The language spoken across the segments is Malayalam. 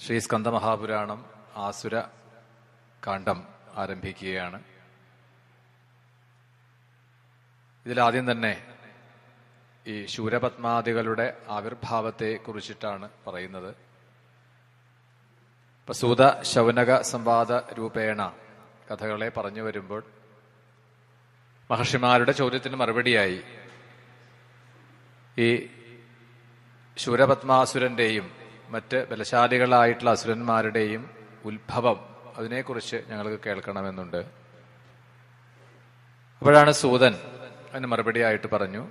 ശ്രീ സ്കന്ദമഹാപുരാണം ആസുര കാണ്ഡം ആരംഭിക്കുകയാണ്. ഇതിലാദ്യം തന്നെ ഈ ശൂരപത്മാദികളുടെ ആവിർഭാവത്തെ കുറിച്ചിട്ടാണ് പറയുന്നത്. ഇപ്പൊ സൂത ശൗനക സംവാദ രൂപേണ കഥകളെ പറഞ്ഞു വരുമ്പോൾ മഹർഷിമാരുടെ ചോദ്യത്തിന് മറുപടിയായി ഈ ശൂരപത്മാസുരന്റെയും മറ്റ് ബലശാലികളായിട്ടുള്ള അസുരന്മാരുടെയും ഉത്ഭവം അതിനെക്കുറിച്ച് ഞങ്ങൾക്ക് കേൾക്കണമെന്നുണ്ട്. അപ്പോഴാണ് സൂതൻ അതിന് മറുപടിയായിട്ട് പറഞ്ഞു,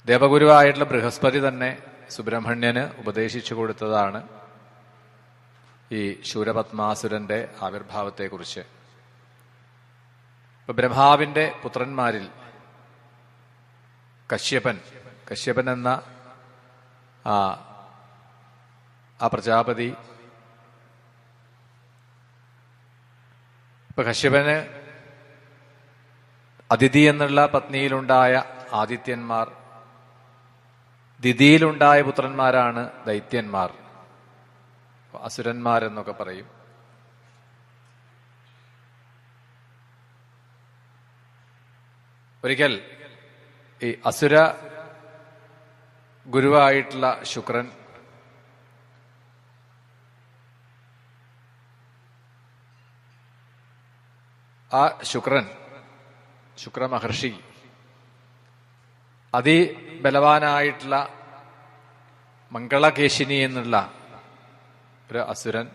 ദേവഗുരുവായിട്ടുള്ള ബൃഹസ്പതി തന്നെ സുബ്രഹ്മണ്യന് ഉപദേശിച്ചു കൊടുത്തതാണ് ഈ ശൂരപത്മാസുരന്റെ ആവിർഭാവത്തെക്കുറിച്ച്. ഇപ്പൊ ബ്രഹ്മാവിന്റെ പുത്രന്മാരിൽ കശ്യപൻ എന്ന ആ പ്രജാപതി, ഇപ്പൊ കശ്യപന് അതിഥി എന്നുള്ള പത്നിയിലുണ്ടായ ആദിത്യന്മാർ, ദിതിയിലുണ്ടായ പുത്രന്മാരാണ് ദൈത്യന്മാർ, അസുരന്മാരെന്നൊക്കെ പറയും. ഒരിക്കൽ ഈ അസുര ഗുരുവായിട്ടുള്ള ശുക്രൻ ശുക്ര മഹർഷി അതിബലവാനായിട്ടുള്ള മംഗളകേശിനി എന്നുള്ള ഒരു അസുരൻ,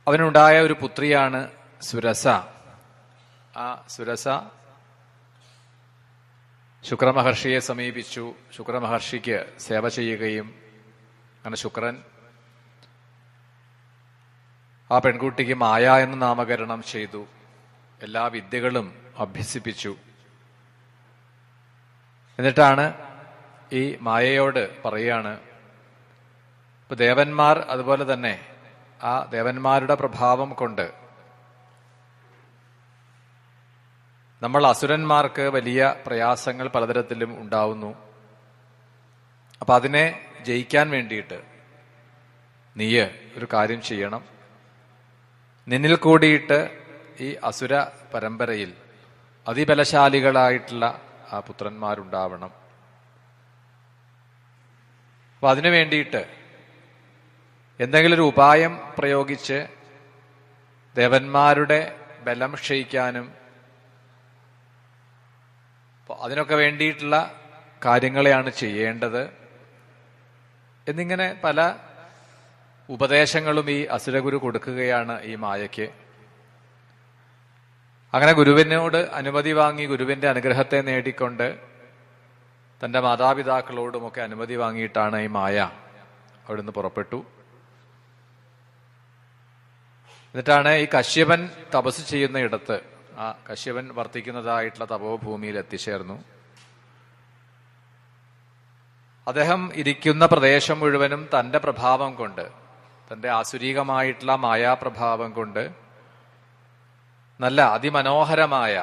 അവനുണ്ടായ ഒരു പുത്രിയാണ് സുരസ. ആ സുരസ ശുക്രമഹർഷിയെ സമീപിച്ചു. ശുക്രമഹർഷിക്ക് സേവ ചെയ്യുകയും അങ്ങനെ ശുക്രൻ ആ പെൺകുട്ടിക്ക് മായ എന്ന് നാമകരണം ചെയ്തു. എല്ലാ വിദ്യകളും അഭ്യസിപ്പിച്ചു. എന്നിട്ടാണ് ഈ മായയോട് പറയാണ്, ഇപ്പൊ ദേവന്മാർ അതുപോലെ തന്നെ ആ ദേവന്മാരുടെ പ്രഭാവം കൊണ്ട് നമ്മൾ അസുരന്മാർക്ക് വലിയ പ്രയാസങ്ങൾ പലതരത്തിലും ഉണ്ടാവുന്നു. അപ്പൊ അതിനെ ജയിക്കാൻ വേണ്ടിയിട്ട് നീ ഒരു കാര്യം ചെയ്യണം. നിന്നിൽ കൂടിയിട്ട് ഈ അസുര പരമ്പരയിൽ അതിബലശാലികളായിട്ടുള്ള ആ പുത്രന്മാരുണ്ടാവണം. അപ്പൊ അതിനു വേണ്ടിയിട്ട് എന്തെങ്കിലും ഒരു ഉപായം പ്രയോഗിച്ച് ദേവന്മാരുടെ ബലം ക്ഷയിക്കാനും അതിനൊക്കെ വേണ്ടിയിട്ടുള്ള കാര്യങ്ങളെയാണ് ചെയ്യേണ്ടത് എന്നിങ്ങനെ പല ഉപദേശങ്ങളും ഈ അസുരഗുരു കൊടുക്കുകയാണ് ഈ മായയ്ക്ക്. അങ്ങനെ ഗുരുവിനോട് അനുമതി വാങ്ങി ഗുരുവിന്റെ അനുഗ്രഹത്തെ നേടിക്കൊണ്ട് തന്റെ മാതാപിതാക്കളോടുമൊക്കെ അനുമതി വാങ്ങിയിട്ടാണ് ഈ മായ അവിടുന്ന് പുറപ്പെട്ടു. എന്നിട്ടാണ് ഈ കശ്യപൻ തപസ് ചെയ്യുന്ന ഇടത്ത്, ആ കശ്യപൻ വർത്തിക്കുന്നതായിട്ടുള്ള തപോഭൂമിയിൽ എത്തിച്ചേർന്നു. അദ്ദേഹം ഇരിക്കുന്ന പ്രദേശം മുഴുവനും തന്റെ പ്രഭാവം കൊണ്ട്, തന്റെ ആസുരീകമായിട്ടുള്ള മായാപ്രഭാവം കൊണ്ട് നല്ല അതിമനോഹരമായ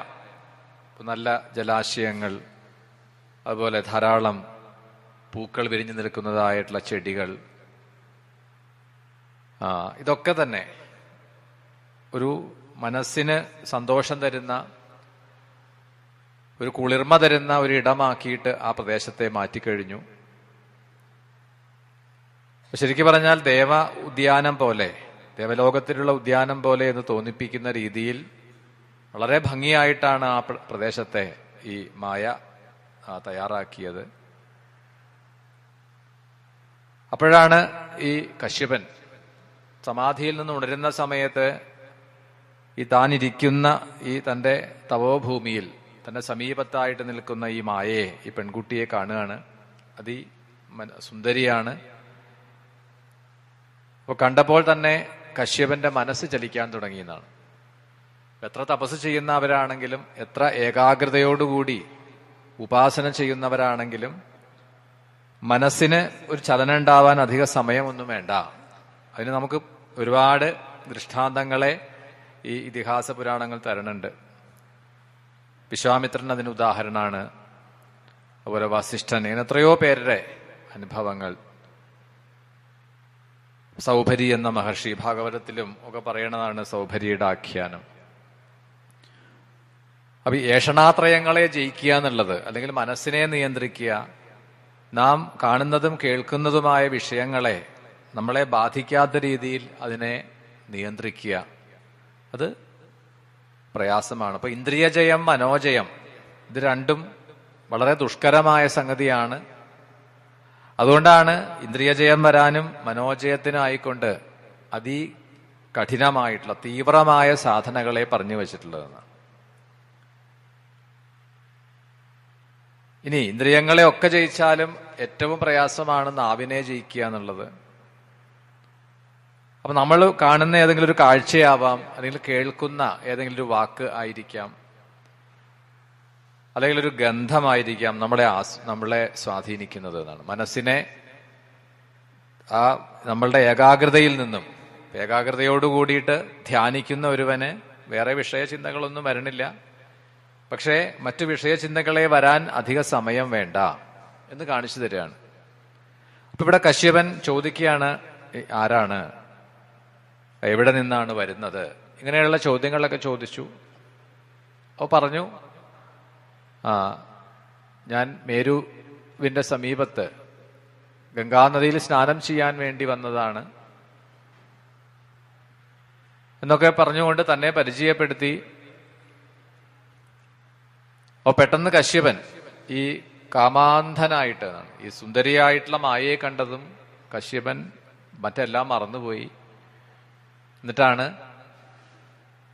നല്ല ജലാശയങ്ങൾ, അതുപോലെ ധാരാളം പൂക്കൾ വിരിഞ്ഞു നിൽക്കുന്നതായിട്ടുള്ള ചെടികൾ, ഇതൊക്കെ തന്നെ ഒരു മനസ്സിന് സന്തോഷം തരുന്ന, ഒരു കുളിർമ തരുന്ന ഒരു ഇടമാക്കിയിട്ട് ആ പ്രദേശത്തെ മാറ്റിക്കഴിഞ്ഞു. ശരിക്കും പറഞ്ഞാൽ ദേവ ഉദ്യാനം പോലെ, ദേവലോകത്തിലുള്ള ഉദ്യാനം പോലെ എന്ന് തോന്നിപ്പിക്കുന്ന രീതിയിൽ വളരെ ഭംഗിയായിട്ടാണ് ആ പ്രദേശത്തെ ഈ മായ തയ്യാറാക്കിയത്. അപ്പോഴാണ് ഈ കശ്യപൻ സമാധിയിൽ നിന്ന് ഉണരുന്ന സമയത്ത് ഈ താനിരിക്കുന്ന ഈ തന്റെ തപോഭൂമിയിൽ തന്റെ സമീപത്തായിട്ട് നിൽക്കുന്ന ഈ മായയെ, ഈ പെൺകുട്ടിയെ കാണുകയാണ്. സുന്ദരിയാണ്. അപ്പൊ കണ്ടപ്പോൾ തന്നെ കശ്യപന്റെ മനസ്സ് ചലിക്കാൻ തുടങ്ങിയെന്നാണ്. എത്ര തപസ് ചെയ്യുന്നവരാണെങ്കിലും, എത്ര ഏകാഗ്രതയോടുകൂടി ഉപാസന ചെയ്യുന്നവരാണെങ്കിലും മനസ്സിന് ഒരു ചലനം ഉണ്ടാവാൻ അധിക സമയമൊന്നും വേണ്ട. അതിന് നമുക്ക് ഒരുപാട് ദൃഷ്ടാന്തങ്ങളെ ഈ ഇതിഹാസ പുരാണങ്ങൾ തരുന്നുണ്ട്. വിശ്വാമിത്രൻ അതിന് ഉദാഹരണമാണ്. അതുപോലെ വസിഷ്ഠൻ, ഇങ്ങനെ എത്രയോ പേരുടെ അനുഭവങ്ങൾ. സൗഭരി എന്ന മഹർഷി ഭാഗവതത്തിലും ഒക്കെ പറയണതാണ് സൗഭരിയുടെ ആഖ്യാനം. അപ്പൊ ഏഷണാത്രയങ്ങളെ ജയിക്കുക എന്നുള്ളത്, അല്ലെങ്കിൽ മനസ്സിനെ നിയന്ത്രിക്കുക, നാം കാണുന്നതും കേൾക്കുന്നതുമായ വിഷയങ്ങളെ നമ്മളെ ബാധിക്കാത്ത രീതിയിൽ അതിനെ നിയന്ത്രിക്കുക, അത് പ്രയാസമാണ്. അപ്പൊ ഇന്ദ്രിയജയം, മനോജയം, ഇത് രണ്ടും വളരെ ദുഷ്കരമായ സംഗതിയാണ്. അതുകൊണ്ടാണ് ഇന്ദ്രിയജയം വരാനും മനോജയത്തിനായിക്കൊണ്ട് അതികഠിനമായിട്ടുള്ള തീവ്രമായ സാധനകളെ പറഞ്ഞു വച്ചിട്ടുള്ളതെന്ന്. ഇനി ഇന്ദ്രിയങ്ങളെ ഒക്കെ ജയിച്ചാലും ഏറ്റവും പ്രയാസമാണ് നാവിനെ ജയിക്കുക എന്നുള്ളത്. അപ്പൊ നമ്മൾ കാണുന്ന ഏതെങ്കിലും ഒരു കാഴ്ചയാവാം, അല്ലെങ്കിൽ കേൾക്കുന്ന ഏതെങ്കിലും ഒരു വാക്ക് ആയിരിക്കാം, അല്ലെങ്കിൽ ഒരു ഗന്ധമായിരിക്കാം നമ്മളെ സ്വാധീനിക്കുന്നത് എന്നാണ്. മനസ്സിനെ നമ്മളുടെ ഏകാഗ്രതയിൽ നിന്നും, ഏകാഗ്രതയോട് കൂടിയിട്ട് ധ്യാനിക്കുന്ന ഒരുവന് വേറെ വിഷയചിന്തകളൊന്നും വരണില്ല. പക്ഷേ മറ്റു വിഷയചിന്തകളെ വരാൻ അധിക സമയം വേണ്ട എന്ന് കാണിച്ചു തരികയാണ്. അപ്പൊ ഇവിടെ കശ്യപൻ ചോദിക്കുകയാണ്, ആരാണ്, എവിടെ നിന്നാണ് വരുന്നത്, ഇങ്ങനെയുള്ള ചോദ്യങ്ങളൊക്കെ ചോദിച്ചു. അപ്പോൾ പറഞ്ഞു, ഞാൻ മേരുവിന്റെ സമീപത്ത് ഗംഗാനദിയിൽ സ്നാനം ചെയ്യാൻ വേണ്ടി വന്നതാണ് എന്നൊക്കെ പറഞ്ഞുകൊണ്ട് തന്നെ പരിചയപ്പെടുത്തി. അപ്പോൾ പെട്ടെന്ന് കശ്യപൻ ഈ കാമാന്ധനായിട്ട്, ഈ സുന്ദരിയായിട്ടുള്ള മായയെ കണ്ടതും കശ്യപൻ മറ്റെല്ലാം മറന്നുപോയി. എന്നിട്ടാണ്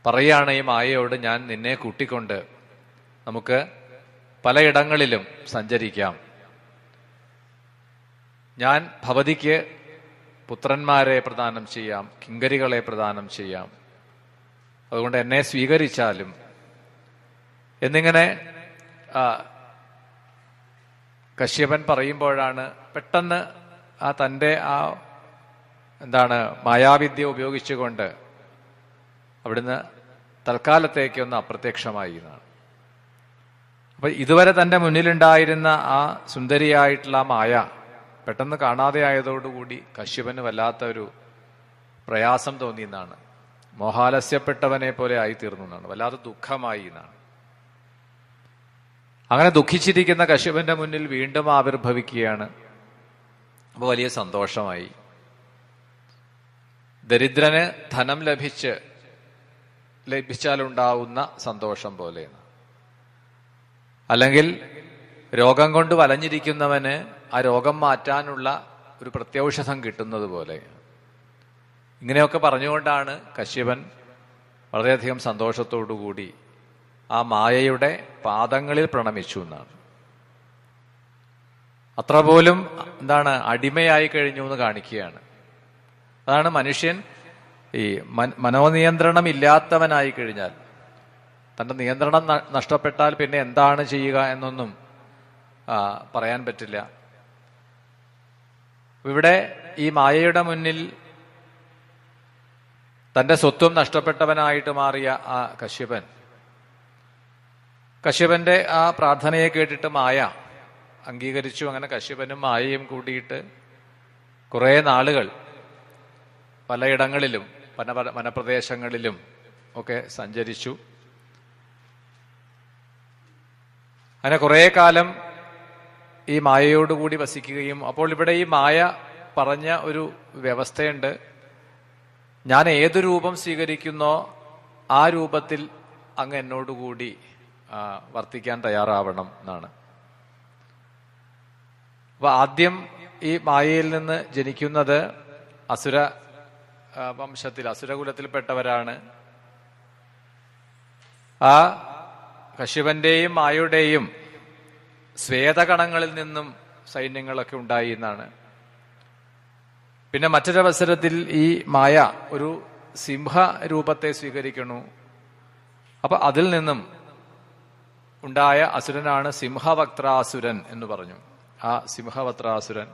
പറയുകയാണ് ഈ മായയോട്, ഞാൻ നിന്നെ കൂട്ടിക്കൊണ്ട് നമുക്ക് പലയിടങ്ങളിലും സഞ്ചരിക്കാം. ഞാൻ ഭവതിക്ക് പുത്രന്മാരെ പ്രദാനം ചെയ്യാം, കിങ്കരികളെ പ്രദാനം ചെയ്യാം, അതുകൊണ്ട് എന്നെ സ്വീകരിച്ചാലും എന്നിങ്ങനെ കശ്യപൻ പറയുമ്പോഴാണ് പെട്ടെന്ന് തൻ്റെ മായാവിദ്യ ഉപയോഗിച്ചുകൊണ്ട് അവിടുന്ന് തൽക്കാലത്തേക്കൊന്ന് അപ്രത്യക്ഷമായി എന്നാണ്. അപ്പൊ ഇതുവരെ തന്റെ മുന്നിലുണ്ടായിരുന്ന ആ സുന്ദരിയായിട്ടുള്ള മായ പെട്ടെന്ന് കാണാതെ ആയതോടുകൂടി കശ്യപന് വല്ലാത്ത ഒരു പ്രയാസം തോന്നി എന്നാണ്. മോഹാലസ്യപ്പെട്ടവനെ പോലെ ആയിത്തീർന്നു എന്നാണ്. വല്ലാതെ ദുഃഖമായി എന്നാണ്. അങ്ങനെ ദുഃഖിച്ചിരിക്കുന്ന കശ്യപന്റെ മുന്നിൽ വീണ്ടും ആവിർഭവിക്കുകയാണ്. അപ്പൊ വലിയ സന്തോഷമായി. ദരിദ്രന് ധനം ലഭിച്ചാലുണ്ടാവുന്ന സന്തോഷം പോലെയാണ്. അല്ലെങ്കിൽ രോഗം കൊണ്ട് വലഞ്ഞിരിക്കുന്നവന് ആ രോഗം മാറ്റാനുള്ള ഒരു പ്രത്യൗഷധം കിട്ടുന്നത് പോലെ. ഇങ്ങനെയൊക്കെ പറഞ്ഞുകൊണ്ടാണ് കശ്യപൻ വളരെയധികം സന്തോഷത്തോടുകൂടി ആ മായയുടെ പാദങ്ങളിൽ പ്രണമിച്ചു എന്നാണ്. അത്ര പോലും അടിമയായി കഴിഞ്ഞു എന്ന് കാണിക്കുകയാണ്. അതാണ് മനുഷ്യൻ ഈ മനോനിയന്ത്രണം ഇല്ലാത്തവനായി കഴിഞ്ഞാൽ, തന്റെ നിയന്ത്രണം നഷ്ടപ്പെട്ടാൽ പിന്നെ എന്താണ് ചെയ്യുക എന്നൊന്നും പറയാൻ പറ്റില്ല. ഇവിടെ ഈ മായയുടെ മുന്നിൽ തന്റെ സ്വത്വം നഷ്ടപ്പെട്ടവനായിട്ട് മാറിയ ആ കശ്യപന്റെ ആ പ്രാർത്ഥനയെ കേട്ടിട്ട് മായ അംഗീകരിച്ചു. അങ്ങനെ കശ്യപനും മായയും കൂടിയിട്ട് കുറെ നാളുകൾ പലയിടങ്ങളിലും വനപ്രദേശങ്ങളിലും ഒക്കെ സഞ്ചരിച്ചു. അങ്ങനെ കുറെ കാലം ഈ മായയോടുകൂടി വസിക്കുകയും, അപ്പോൾ ഇവിടെ ഈ മായ പറഞ്ഞ ഒരു വ്യവസ്ഥയുണ്ട്, ഞാൻ ഏതു രൂപം സ്വീകരിക്കുന്നോ ആ രൂപത്തിൽ അങ്ങ് എന്നോടുകൂടി വർത്തിക്കാൻ തയ്യാറാവണം എന്നാണ്. അപ്പൊ ആദ്യം ഈ മായയിൽ നിന്ന് ജനിക്കുന്നത് അസുര വംശത്തിൽ, അസുരകുലത്തിൽപ്പെട്ടവരാണ്. ആ കശ്യപന്റെയും മായയുടെയും ശ്വേതകണങ്ങളിൽ നിന്നും സൈന്യങ്ങളൊക്കെ ഉണ്ടായി എന്നാണ്. പിന്നെ മറ്റൊരവസരത്തിൽ ഈ മായ ഒരു സിംഹ രൂപത്തെ സ്വീകരിക്കുന്നു. അപ്പൊ അതിൽ നിന്നും ഉണ്ടായ അസുരനാണ് സിംഹവക്ത്രാസുരൻ എന്ന് പറഞ്ഞു. ആ സിംഹവക്ത്രാസുരൻ